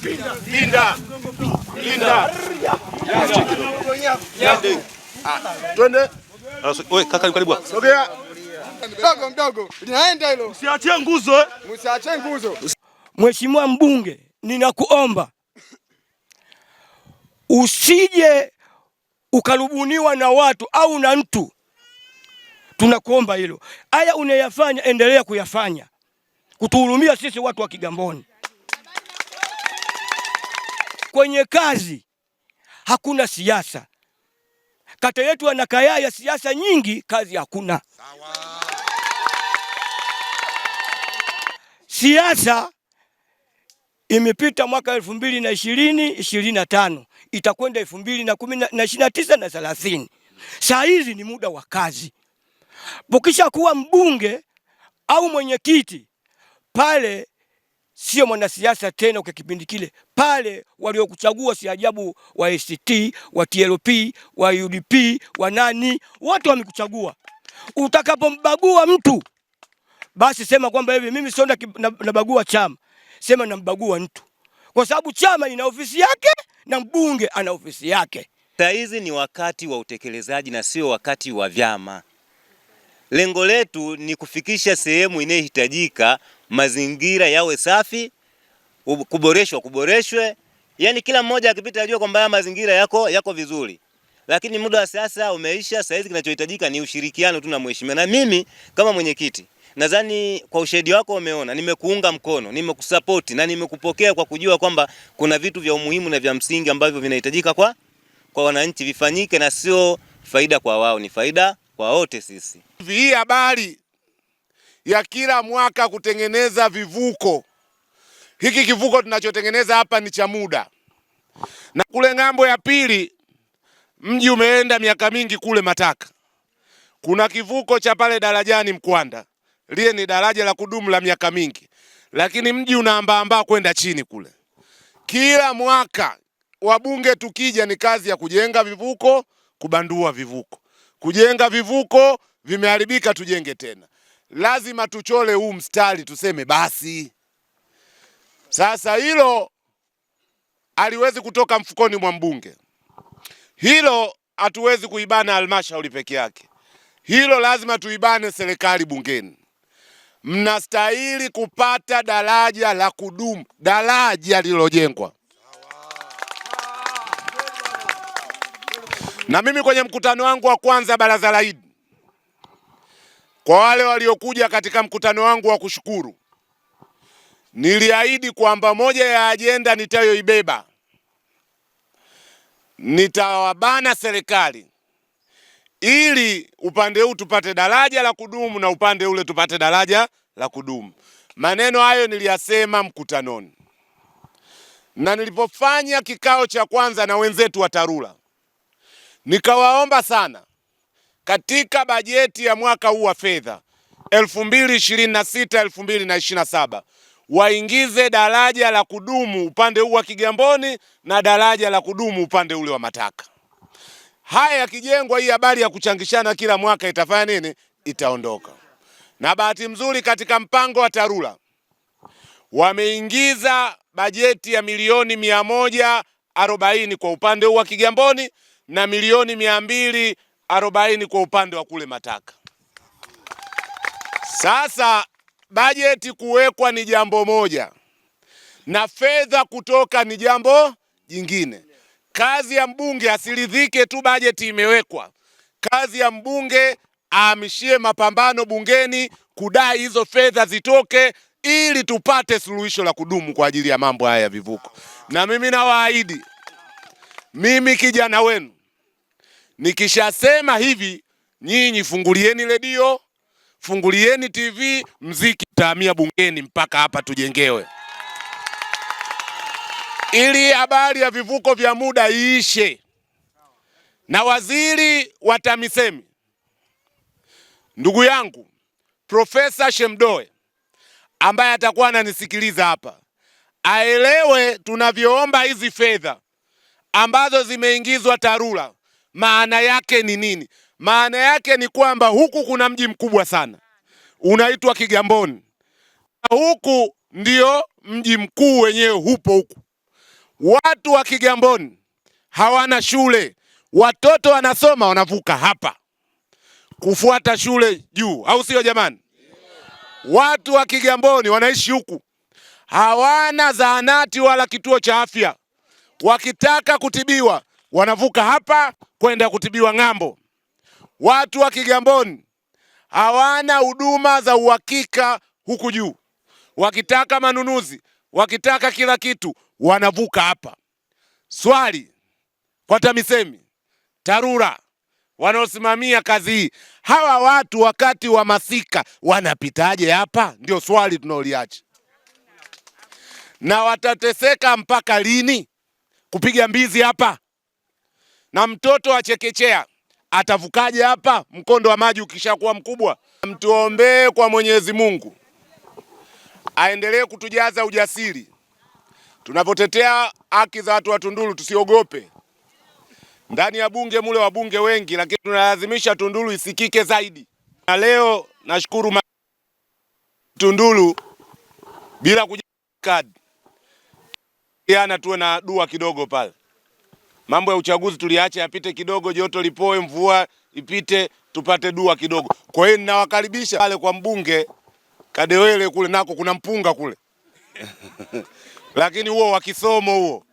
Linda. Twende. Wewe kaka karibu. Sogea. Mdogo. Linaenda hilo. Usiachie nguzo. Msiachie nguzo. Mheshimiwa mbunge, ninakuomba usije ukarubuniwa na watu au na mtu. Tunakuomba hilo. Haya unayafanya, endelea kuyafanya. Kutuhurumia sisi watu wa Kigamboni. Kwenye kazi hakuna siasa. Kata yetu ana kaya ya siasa nyingi, kazi hakuna. Siasa imepita mwaka 2020-2025, itakwenda 2029 na 30. Saa hizi ni muda wa kazi. Ukisha kuwa mbunge au mwenyekiti pale, sio mwanasiasa tena. Kwa kipindi kile pale waliokuchagua si ajabu wa ACT, wa TLP, wa UDP, wa nani, wote wamekuchagua. Utakapombagua mtu, basi sema kwamba hivi mimi sio nabagua chama, sema nambagua mtu, kwa sababu chama ina ofisi yake na mbunge ana ofisi yake. Saa hizi ni wakati wa utekelezaji na sio wakati wa vyama. Lengo letu ni kufikisha sehemu inayohitajika, mazingira yawe safi, kuboreshwe. Yani kila mmoja akipita ajue kwamba mazingira yako vizuri. Lakini muda wa siasa umeisha. Sasa hizi kinachohitajika ni ushirikiano tu na mheshimiwa. Na mimi kama mwenyekiti, nadhani kwa ushahidi wako umeona nimekuunga mkono, nimekusupport na nimekupokea kwa kujua kwamba kuna vitu vya umuhimu na vya msingi ambavyo vinahitajika kwa wananchi vifanyike, na sio faida kwa wao, ni faida kwa wote sisi. Hii habari ya kila mwaka kutengeneza vivuko, hiki kivuko tunachotengeneza hapa ni cha muda, na kule ng'ambo ya pili mji umeenda miaka mingi kule Mataka, kuna kivuko cha pale darajani Mkwanda, lile ni daraja la kudumu la miaka mingi, lakini mji unaambaamba kwenda chini kule. Kila mwaka wabunge tukija ni kazi ya kujenga vivuko, kubandua vivuko, kujenga vivuko vimeharibika, tujenge tena. Lazima tuchole huu mstari tuseme basi. Sasa hilo aliwezi kutoka mfukoni mwa mbunge. Hilo hatuwezi kuibana halmashauri peke yake. Hilo lazima tuibane serikali bungeni. Mnastahili kupata daraja la kudumu, daraja lililojengwa. Na mimi kwenye mkutano wangu wa kwanza baraza la Idi, kwa wale waliokuja katika mkutano wangu wa kushukuru, niliahidi kwamba moja ya ajenda nitayoibeba, nitawabana serikali ili upande huu tupate daraja la kudumu na upande ule tupate daraja la kudumu. Maneno hayo niliyasema mkutanoni. Na nilipofanya kikao cha kwanza na wenzetu wa TARURA, nikawaomba sana katika bajeti ya mwaka huu wa fedha 2026-2027 waingize daraja la kudumu upande huu wa Kigamboni na daraja la kudumu upande ule wa Mataka. Haya yakijengwa, hii habari ya kuchangishana kila mwaka itafanya nini? Itaondoka. Na bahati mzuri katika mpango wa TARURA wameingiza bajeti ya milioni 140 kwa upande huu wa Kigamboni na milioni 240 kwa upande wa kule Mataka. Sasa bajeti kuwekwa ni jambo moja na fedha kutoka ni jambo jingine. Kazi ya mbunge asiridhike tu bajeti imewekwa. Kazi ya mbunge ahamishie mapambano bungeni kudai hizo fedha zitoke ili tupate suluhisho la kudumu kwa ajili ya mambo haya ya vivuko. Na mimi nawaahidi, mimi kijana wenu, nikishasema hivi, nyinyi fungulieni redio, fungulieni TV, mziki utahamia bungeni mpaka hapa tujengewe, ili habari ya vivuko vya muda iishe. Na waziri wa TAMISEMI, ndugu yangu Profesa Shemdoe, ambaye atakuwa ananisikiliza hapa, aelewe tunavyoomba hizi fedha ambazo zimeingizwa TARURA maana yake ni nini. Maana yake ni kwamba huku kuna mji mkubwa sana unaitwa Kigamboni, huku ndio mji mkuu wenyewe hupo huku. Watu wa Kigamboni hawana shule, watoto wanasoma wanavuka hapa kufuata shule juu, au sio jamani? Watu wa Kigamboni wanaishi huku, hawana zahanati wala kituo cha afya. Wakitaka kutibiwa wanavuka hapa kwenda kutibiwa ng'ambo. Watu wa Kigamboni hawana huduma za uhakika huku juu. Wakitaka manunuzi, wakitaka kila kitu wanavuka hapa. Swali kwa TAMISEMI, TARURA wanaosimamia kazi hii, hawa watu wakati wa masika wanapitaje hapa? Ndio swali tunaoliacha. Na watateseka mpaka lini kupiga mbizi hapa? Na mtoto wa chekechea atavukaje hapa mkondo wa maji ukishakuwa mkubwa? Mtuombee kwa Mwenyezi Mungu aendelee kutujaza ujasiri tunapotetea haki za watu wa Tunduru. Tusiogope. Ndani ya bunge mule wabunge wengi, lakini tunalazimisha Tunduru isikike zaidi. Na leo nashukuru Tunduru bila kujikadi yana tuwe na dua kidogo pale. Mambo ya uchaguzi tuliache yapite kidogo, joto lipoe, mvua ipite, tupate dua kidogo. Kwa hiyo ninawakaribisha pale kwa mbunge Kadewele, kule nako kuna mpunga kule lakini huo wa kisomo huo